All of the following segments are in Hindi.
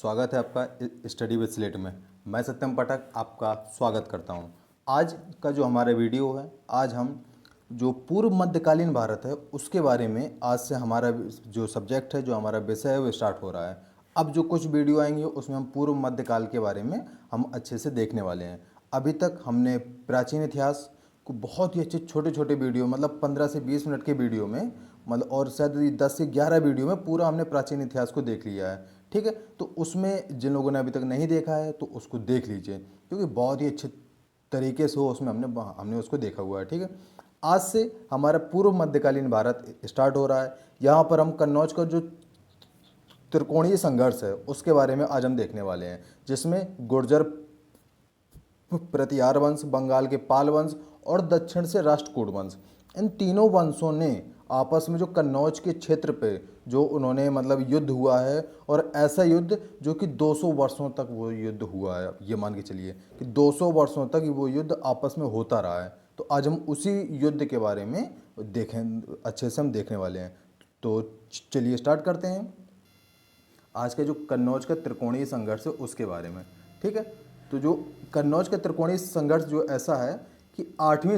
स्वागत है आपका स्टडी विद स्लेट में। मैं सत्यम पाठक आपका स्वागत करता हूं। आज का जो हमारा वीडियो है, आज हम जो पूर्व मध्यकालीन भारत है उसके बारे में आज से हमारा जो सब्जेक्ट है, जो हमारा विषय है वो स्टार्ट हो रहा है। अब जो कुछ वीडियो आएंगे उसमें हम पूर्व मध्यकाल के बारे में हम अच्छे से देखने वाले हैं। अभी तक हमने प्राचीन इतिहास को बहुत ही अच्छे छोटे छोटे वीडियो, मतलब 15 से 20 मिनट के वीडियो में, मतलब और शायद 10 से 11 वीडियो में पूरा हमने प्राचीन इतिहास को देख लिया है। ठीक है, तो उसमें जिन लोगों ने अभी तक नहीं देखा है तो उसको देख लीजिए, क्योंकि बहुत ही अच्छे तरीके से हो उसमें हमने उसको देखा हुआ है। ठीक है, आज से हमारा पूर्व मध्यकालीन भारत स्टार्ट हो रहा है। यहाँ पर हम कन्नौज का जो त्रिकोणीय संघर्ष है उसके बारे में आज हम देखने वाले हैं, जिसमें गुर्जर प्रतिहार वंश, बंगाल के पाल वंश और दक्षिण से राष्ट्रकूट वंश, इन तीनों वंशों ने आपस में जो कन्नौज के क्षेत्र पे जो उन्होंने मतलब युद्ध हुआ है, और ऐसा युद्ध जो कि 200 वर्षों तक वो युद्ध हुआ है। ये मान के चलिए कि 200 वर्षों तक वो युद्ध आपस में होता रहा है। तो आज हम उसी युद्ध के बारे में देखें, अच्छे से हम देखने वाले हैं। तो चलिए स्टार्ट करते हैं आज के जो कन्नौज का त्रिकोणीय संघर्ष है उसके बारे में। ठीक है, तो जो कन्नौज का त्रिकोणीय संघर्ष जो ऐसा है कि 8वीं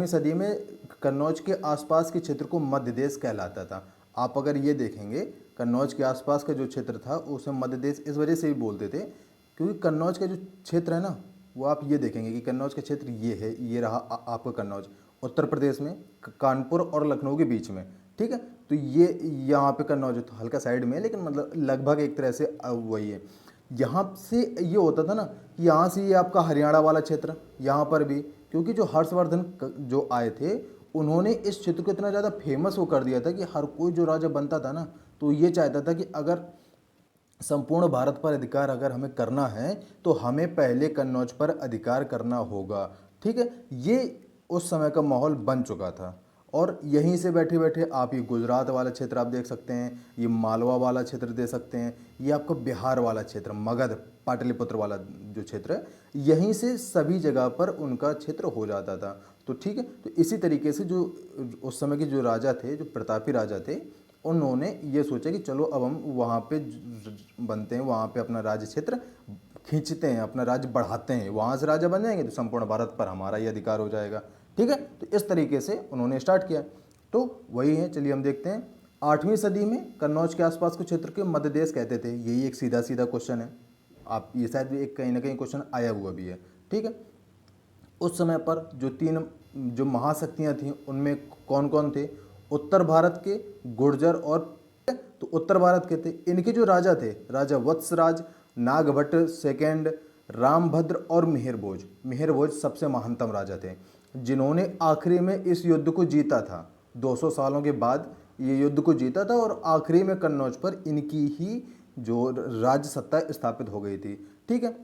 सदी में कन्नौज के आसपास के क्षेत्र को मध्य देश कहलाता था। आप अगर ये देखेंगे, कन्नौज के आसपास का जो क्षेत्र था उसे मध्य देश इस वजह से भी बोलते थे क्योंकि कन्नौज का जो क्षेत्र है ना, वो आप ये देखेंगे कि कन्नौज का क्षेत्र ये है, ये रहा आपका कन्नौज, उत्तर प्रदेश में कानपुर और लखनऊ के बीच में। ठीक है, तो ये यहाँ पे कन्नौज तो हल्का साइड में है, लेकिन मतलब लगभग एक तरह से वही है। यहाँ से ये होता था ना कि यहाँ से ये आपका हरियाणा वाला क्षेत्र, यहाँ पर भी क्योंकि जो हर्षवर्धन जो आए थे उन्होंने इस क्षेत्र को इतना ज़्यादा फेमस वो कर दिया था कि हर कोई जो राजा बनता था ना तो ये चाहता था कि अगर संपूर्ण भारत पर अधिकार अगर हमें करना है तो हमें पहले कन्नौज पर अधिकार करना होगा। ठीक है, ये उस समय का माहौल बन चुका था। और यहीं से बैठे बैठे आप ये गुजरात वाला क्षेत्र आप देख सकते हैं, ये मालवा वाला क्षेत्र दे सकते हैं, ये आपका बिहार वाला क्षेत्र, मगध पाटलिपुत्र वाला जो क्षेत्र है, यहीं से सभी जगह पर उनका क्षेत्र हो जाता था। तो ठीक है, तो इसी तरीके से जो उस समय के जो राजा थे, जो प्रतापी राजा थे, उन्होंने ये सोचा कि चलो अब हम वहाँ पे बनते हैं, वहाँ पे अपना राज्य क्षेत्र खींचते हैं, अपना राज्य बढ़ाते हैं, वहाँ से राजा बन जाएंगे तो संपूर्ण भारत पर हमारा ही अधिकार हो जाएगा। ठीक है, तो इस तरीके से उन्होंने स्टार्ट किया। तो वही है, चलिए हम देखते हैं। 8वीं सदी में कन्नौज के आसपास के क्षेत्र के मध्य देश कहते थे। यही एक सीधा सीधा क्वेश्चन है, आप ये शायद भी एक कहीं ना कहीं क्वेश्चन आया हुआ भी है। ठीक है, उस समय पर जो तीन जो महाशक्तियाँ थीं उनमें कौन कौन थे? उत्तर भारत के गुर्जर और, तो उत्तर भारत के थे, इनके जो राजा थे, राजा वत्सराज, नागभट्ट सेकेंड, रामभद्र और मिहिरभोज। मिहिरभोज सबसे महानतम राजा थे जिन्होंने आखिरी में इस युद्ध को जीता था। 200 सालों के बाद ये युद्ध को जीता था और आखिरी में कन्नौज पर इनकी ही जो राज्य सत्ता स्थापित हो गई थी। ठीक है,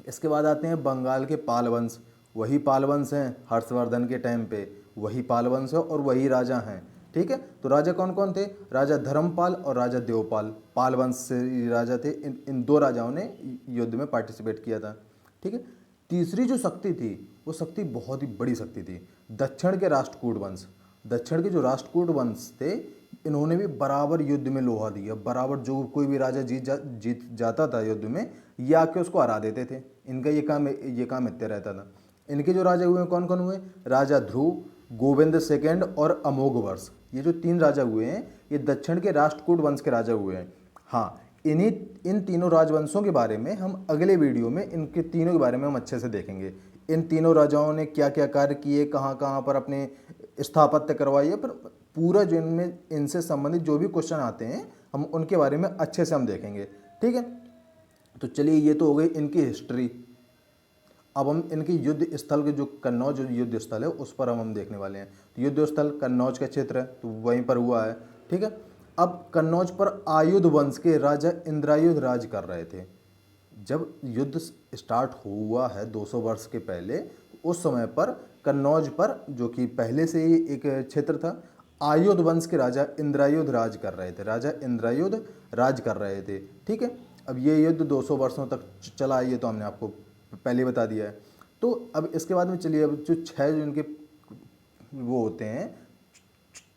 इसके बाद आते हैं बंगाल के पाल वंश। वही पाल वंश हैं हर्षवर्धन के टाइम पे, वही पाल वंश है और वही राजा हैं। ठीक है, तो राजा कौन कौन थे? राजा धर्मपाल और राजा देवपाल, पाल वंश से ये राजा थे। इन दो राजाओं ने युद्ध में पार्टिसिपेट किया था। ठीक है, तीसरी जो शक्ति थी वो शक्ति बहुत ही बड़ी शक्ति थी, दक्षिण के राष्ट्रकूट वंश। दक्षिण के जो राष्ट्रकूट वंश थे, इन्होंने भी बराबर युद्ध में लोहा दिया, बराबर जो कोई भी राजा जीत जाता था युद्ध में, ये आके उसको हरा देते थे। इनका ये काम इत्ते रहता था। इनके जो राजा हुए कौन कौन हुए? राजा ध्रुव, गोविंद सेकेंड और अमोघ वर्ष। ये जो तीन राजा हुए हैं ये दक्षिण के राष्ट्रकूट वंश के राजा हुए हैं। हाँ, इन तीनों राजवंशों के बारे में हम अगले वीडियो में इनके तीनों के बारे में हम अच्छे से देखेंगे। इन तीनों राजाओं ने क्या क्या कार्य किए, कहाँ कहाँ पर अपने स्थापत्य करवाई है, पर पूरा जो इनमें इनसे संबंधित जो भी क्वेश्चन आते हैं हम उनके बारे में अच्छे से हम देखेंगे। ठीक है, तो चलिए ये तो हो गई इनकी हिस्ट्री। अब हम इनके युद्ध स्थल के जो कन्नौज युद्ध स्थल है उस पर हम देखने वाले हैं। तो युद्ध स्थल कन्नौज का क्षेत्र है तो वहीं पर हुआ है। ठीक है, अब कन्नौज पर आयुध वंश के राजा इंद्रायुध राज कर रहे थे। जब युद्ध स्टार्ट हुआ है 200 वर्ष के पहले, उस समय पर कन्नौज पर, जो कि पहले से ही एक क्षेत्र था, आयुध वंश के राजा इंद्रायुध राज कर रहे थे। राजा इंद्रायुध राज कर रहे थे। ठीक है, अब ये युद्ध 200 वर्षों तक चला, ये तो हमने आपको पहले बता दिया है। तो अब इसके बाद में चलिए, अब जो 6 जो इनके वो होते हैं,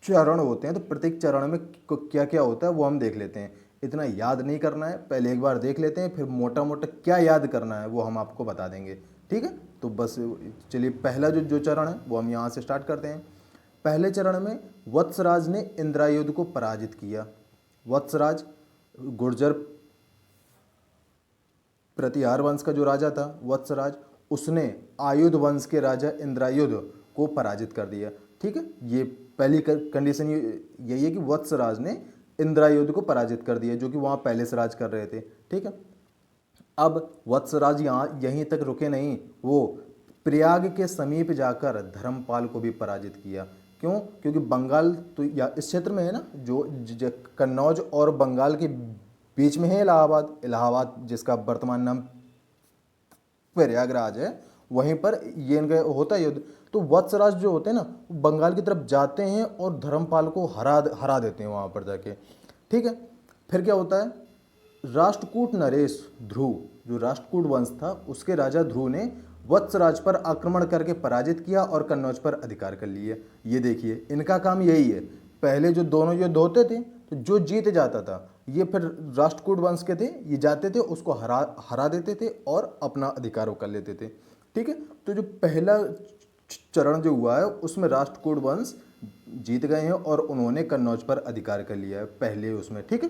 चरण होते हैं, तो प्रत्येक चरण में क्या क्या होता है वो हम देख लेते हैं। इतना याद नहीं करना है, पहले एक बार देख लेते हैं, फिर मोटा मोटा क्या याद करना है वो हम आपको बता देंगे। ठीक है, तो बस चलिए पहला जो चरण है वो हम यहाँ से स्टार्ट करते हैं। पहले चरण में वत्सराज ने इंद्रायुध को पराजित किया। वत्सराज गुर्जर प्रतिहार वंश का जो राजा था वत्सराज, उसने आयुध वंश के राजा इंद्रायुध को पराजित कर दिया। ठीक है, ये पहली कंडीशन यही है कि वत्सराज ने इंद्रायुध को पराजित कर दिया, जो कि वहाँ पहले से राज कर रहे थे। ठीक है, अब वत्सराज यहाँ यहीं तक रुके नहीं, वो प्रयाग के समीप जाकर धर्मपाल को भी पराजित किया। क्यों? क्योंकि बंगाल तो या इस क्षेत्र में है ना, जो कन्नौज और बंगाल के बीच में है इलाहाबाद। इलाहाबाद जिसका वर्तमान नाम प्रयागराज है, वहीं पर ये इनका होता है युद्ध। तो वत्सराज जो होते हैं ना, बंगाल की तरफ जाते हैं और धर्मपाल को हरा देते हैं वहाँ पर जाके। ठीक है, फिर क्या होता है, राष्ट्रकूट नरेश ध्रुव, जो राष्ट्रकूट वंश था उसके राजा ध्रुव ने वत्सराज पर आक्रमण करके पराजित किया और कन्नौज पर अधिकार कर लिया। ये देखिए इनका काम यही है, पहले जो दोनों युद्ध होते थे तो जो जीत जाता था, ये फिर राष्ट्रकूट वंश के थे, ये जाते थे उसको हरा देते थे और अपना अधिकार कर लेते थे। ठीक है, तो जो पहला चरण जो हुआ है उसमें राष्ट्रकूट वंश जीत गए हैं और उन्होंने कन्नौज पर अधिकार कर लिया है पहले उसमें। ठीक है,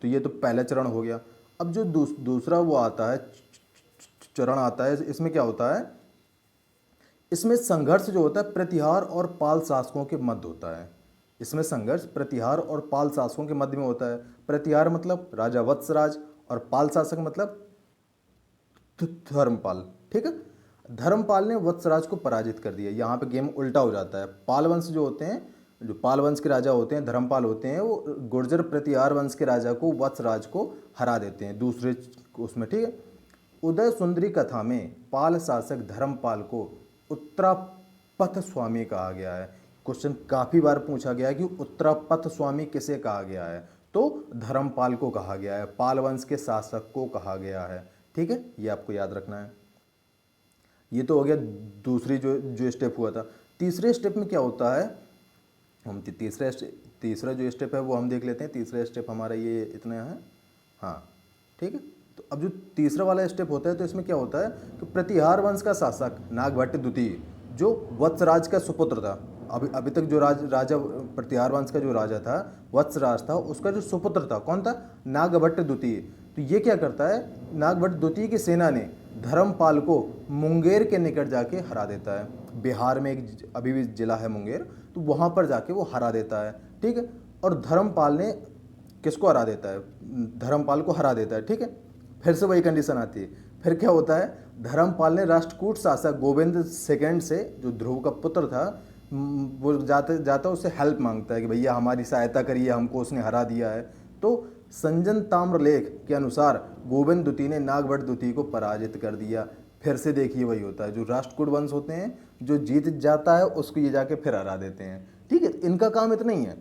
तो ये तो पहला चरण हो गया। अब जो दूसरा वो आता है चरण आता है, इसमें क्या होता है, इसमें संघर्ष जो होता है प्रतिहार और पाल शासकों के मध्य होता है। इसमें संघर्ष प्रतिहार और पाल शासकों के मध्य में होता है। प्रतिहार मतलब राजा वत्सराज और पाल शासक मतलब धर्मपाल। ठीक है, धर्मपाल ने वत्सराज को पराजित कर दिया। यहाँ पे गेम उल्टा हो जाता है। पाल वंश जो होते हैं, जो पाल वंश के राजा होते हैं, धर्मपाल होते हैं, वो गुर्जर प्रतिहार वंश के राजा को वत्सराज को हरा देते हैं दूसरे उसमें। ठीक है, उदय सुंदरी कथा में पाल शासक धर्मपाल को उत्तरापथ स्वामी कहा गया है। क्वेश्चन काफ़ी बार पूछा गया है कि उत्तरापथ स्वामी किसे कहा गया है, तो धर्मपाल को कहा गया है, पाल वंश के शासक को कहा गया है। ठीक है, ये आपको याद रखना है। ये तो हो गया दूसरी जो स्टेप हुआ था। तीसरे स्टेप में क्या होता है, हम तीसरा जो स्टेप है वो हम देख लेते हैं। तीसरा स्टेप हमारा ये इतना है। हाँ ठीक है, तो अब जो तीसरा वाला स्टेप होता है तो इसमें क्या होता है कि प्रतिहार वंश का शासक नागभट्ट द्वितीय, जो वत्सराज का सुपुत्र था, अभी तक जो राजा प्रतिहार वंश का जो राजा था वत्सराज था, उसका जो सुपुत्र था कौन था, नागभट्ट द्वितीय। तो ये क्या करता है, नागभट्ट द्वितीय की सेना ने धर्मपाल को मुंगेर के निकट जाके हरा देता है। बिहार में एक अभी भी जिला है मुंगेर, तो वहाँ पर जाके वो हरा देता है। ठीक है, और धर्मपाल ने किसको हरा देता है, धर्मपाल को हरा देता है। ठीक है, फिर से वही कंडीशन आती है। फिर क्या होता है, धर्मपाल ने राष्ट्रकूट शासक गोविंद सेकंड से, जो ध्रुव का पुत्र था, वो जाता उससे हेल्प मांगता है कि भैया हमारी सहायता करिए, हमको उसने हरा दिया है। तो संजन ताम्रलेख के अनुसार गोविंद द्वितीय ने नागभट्ट द्वितीय को पराजित कर दिया। फिर से देखिए वही होता है, जो राष्ट्रकूट वंश होते हैं, जो जीत जाता है उसको ये जाके फिर हरा देते हैं। ठीक है, इनका काम इतना ही है।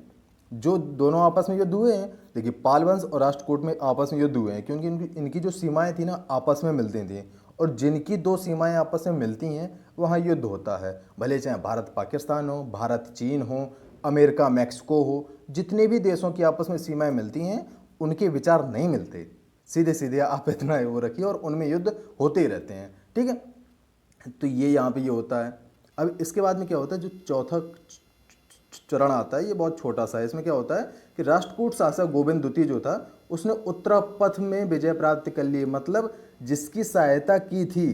जो दोनों आपस में युद्ध हुए हैं, देखिए पाल वंश और राष्ट्रकूट में आपस में युद्ध हुए हैं, क्योंकि इनकी जो सीमाएं थी ना आपस में मिलती थी, और जिनकी दो सीमाएं आपस में मिलती हैं वहाँ युद्ध होता है। भले चाहे भारत पाकिस्तान हो, भारत चीन हो, अमेरिका मैक्सिको हो, जितने भी देशों की आपस में सीमाएं मिलती हैं उनके विचार नहीं मिलते। सीधे सीधे आप इतना वो रखिए, और उनमें युद्ध होते ही रहते हैं। ठीक है, तो ये यहाँ पे ये होता है। अब इसके बाद में क्या होता है, जो चौथा चरण आता है ये बहुत छोटा सा है। इसमें क्या होता है कि राष्ट्रकूट शासक गोविंद द्वितीय जो था उसने उत्तरापथ में विजय प्राप्त कर ली। मतलब जिसकी सहायता की थी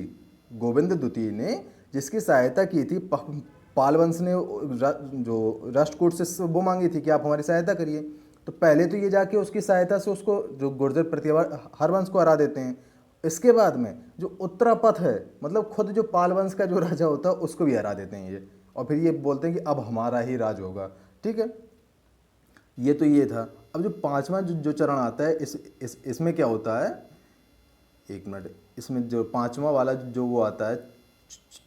गोविंद द्वितीय ने, जिसकी सहायता की थी पाल वंश ने, जो राष्ट्रकूट से वो मांगी थी कि आप हमारी सहायता करिए, तो पहले तो ये जाके उसकी सहायता से उसको, जो गुर्जर प्रतिहार वंश को हरा देते हैं। इसके बाद में जो उत्तरापथ है, मतलब खुद जो पाल वंश का जो राजा होता है उसको भी हरा देते हैं ये, और फिर ये बोलते हैं कि अब हमारा ही राज होगा। ठीक है, ये तो ये था। अब जो पांचवा जो चरण आता है, इसमें क्या होता है, एक मिनट, इसमें जो पांचवा वाला जो वो आता है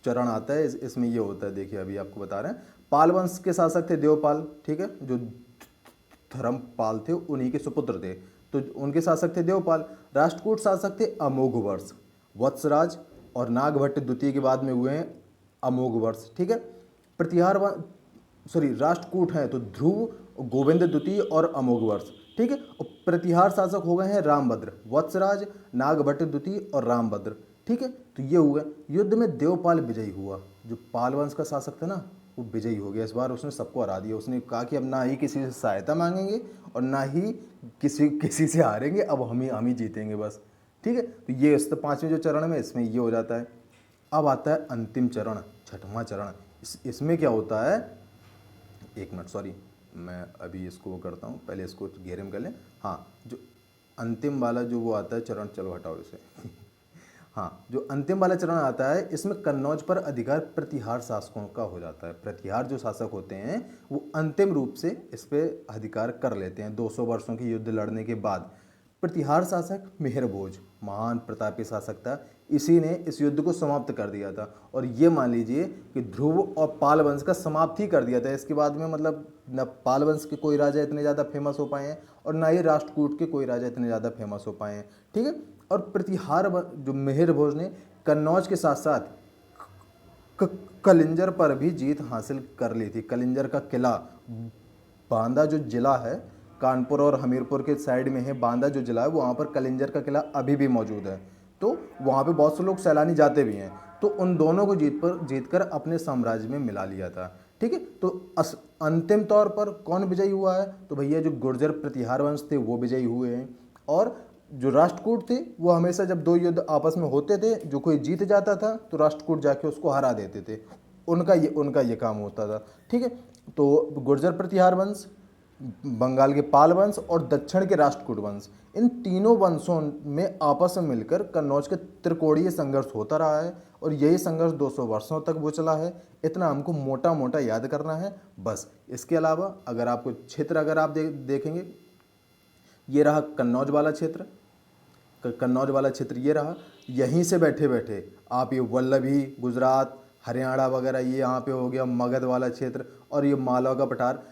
चरण आता है, इसमें ये होता है, देखिए अभी आपको बता रहे हैं। पाल वंश के शासक थे देवपाल। ठीक है, जो धर्मपाल थे उन्हीं के सुपुत्र थे, तो उनके शासक थे देवपाल। राष्ट्रकूट शासक थे अमोघवर्ष, वत्सराज और नागभट्ट द्वितीय के बाद में हुए हैं अमोघवर्ष। ठीक है, राष्ट्रकूट हैं तो ध्रुव, गोविंद द्वितीय और अमोघवर्ष। ठीक है। और प्रतिहार शासक हो गए हैं रामभद्र, वत्सराज, नागभट्ट द्वितीय और रामभद्र, ठीक है। तो ये हुआ युद्ध में देवपाल विजयी हुआ, जो पाल वंश का शासक था ना वो विजयी हो गया। इस बार उसने सबको हरा दिया। उसने कहा कि अब ना ही किसी से सहायता मांगेंगे और ना ही किसी से हारेंगे, अब हम ही जीतेंगे बस, ठीक है। तो ये इस 5वें जो चरण में इसमें ये हो जाता है। अब आता है अंतिम चरण, 6वां चरण। इसमें क्या होता है, एक मिनट सॉरी, मैं अभी इसको करता हूँ, पहले इसको घेरे में कर लें। हाँ, जो अंतिम वाला जो वो आता है चरण, चलो हटाओ इसे हाँ, जो अंतिम वाला चरण आता है इसमें कन्नौज पर अधिकार प्रतिहार शासकों का हो जाता है। प्रतिहार जो शासक होते हैं वो अंतिम रूप से इस पे अधिकार कर लेते हैं 200 वर्षों की युद्ध लड़ने के बाद। प्रतिहार शासक मेहरभोज महान प्रतापी शासक था, इसी ने इस युद्ध को समाप्त कर दिया था। और ये मान लीजिए कि ध्रुव और पाल वंश का समाप्त ही कर दिया था। इसके बाद में मतलब न पाल वंश के कोई राजा इतने ज़्यादा फेमस हो पाए हैं और ना ही राष्ट्रकूट के कोई राजा इतने ज़्यादा फेमस हो पाए हैं, ठीक है। और प्रतिहार जो मेहरभोज ने कन्नौज के साथ साथ कलिंजर पर भी जीत हासिल कर ली थी। कलिंजर का किला, बांदा जो जिला है, कानपुर और हमीरपुर के साइड में है बांदा जो जिला है, वहाँ पर कलिंजर का किला अभी भी मौजूद है। तो वहाँ पे बहुत से लोग सैलानी जाते भी हैं। तो उन दोनों को जीतकर अपने साम्राज्य में मिला लिया था, ठीक है। तो अंतिम तौर पर कौन विजयी हुआ है, तो भैया जो गुर्जर प्रतिहार वंश थे वो विजयी हुए हैं। और जो राष्ट्रकूट थे वो हमेशा जब दो युद्ध आपस में होते थे, जो कोई जीत जाता था तो राष्ट्रकूट जाके उसको हरा देते थे। उनका ये काम होता था, ठीक है। तो गुर्जर प्रतिहार वंश, बंगाल के पाल वंश और दक्षिण के राष्ट्रकूट वंश, इन तीनों वंशों में आपस में मिलकर कन्नौज के त्रिकोणीय संघर्ष होता रहा है। और यही संघर्ष 200 वर्षों तक वो चला है। इतना हमको मोटा मोटा याद करना है बस। इसके अलावा अगर आपको क्षेत्र अगर आप देखेंगे, ये रहा कन्नौज वाला क्षेत्र, कन्नौज वाला क्षेत्र ये रहा। यहीं से बैठे बैठे आप ये वल्लभी, गुजरात, हरियाणा वगैरह, ये यहाँ पे हो गया मगध वाला क्षेत्र, और ये मालवा का पठार,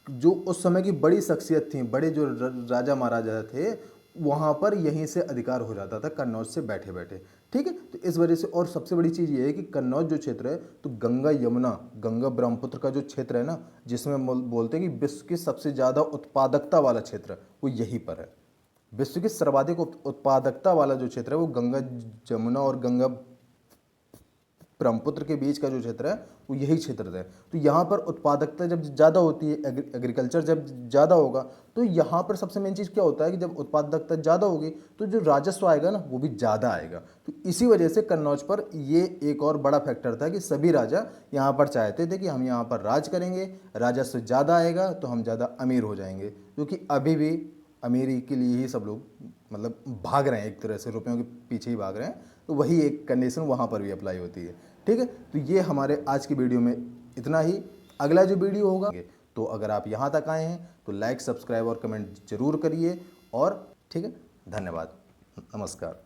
जो उस समय की बड़ी शख्सियत थी, बड़े जो राजा महाराजा थे, वहाँ पर यहीं से अधिकार हो जाता था कन्नौज से बैठे बैठे, ठीक है। तो इस वजह से, और सबसे बड़ी चीज़ ये है कि कन्नौज जो क्षेत्र है तो गंगा यमुना, गंगा ब्रह्मपुत्र का जो क्षेत्र है ना, जिसमें बोलते हैं कि विश्व की सबसे ज़्यादा उत्पादकता वाला क्षेत्र वो यहीं पर है। विश्व की सर्वाधिक उत्पादकता वाला जो क्षेत्र है वो गंगा जमुना और गंगा ब्रह्मपुत्र के बीच का जो क्षेत्र है वो यही क्षेत्र है। तो यहाँ पर उत्पादकता जब ज़्यादा होती है, एग्रीकल्चर जब ज़्यादा होगा, तो यहाँ पर सबसे मेन चीज़ क्या होता है कि जब उत्पादकता ज़्यादा होगी तो जो राजस्व आएगा ना वो भी ज़्यादा आएगा। तो इसी वजह से कन्नौज पर ये एक और बड़ा फैक्टर था कि सभी राजा यहाँ पर चाहते थे कि हम यहाँ पर राज करेंगे, राजस्व ज़्यादा आएगा तो हम ज़्यादा अमीर हो जाएंगे। क्योंकि अभी भी अमीरी के लिए ही सब लोग मतलब भाग रहे हैं, एक तरह से रुपयों के पीछे ही भाग रहे हैं। तो वही एक कंडीशन वहाँ पर भी अप्लाई होती है, ठीक है। तो ये हमारे आज की वीडियो में इतना ही। अगला जो वीडियो होगा, तो अगर आप यहाँ तक आए हैं तो लाइक, सब्सक्राइब और कमेंट जरूर करिए। और ठीक है, धन्यवाद, नमस्कार।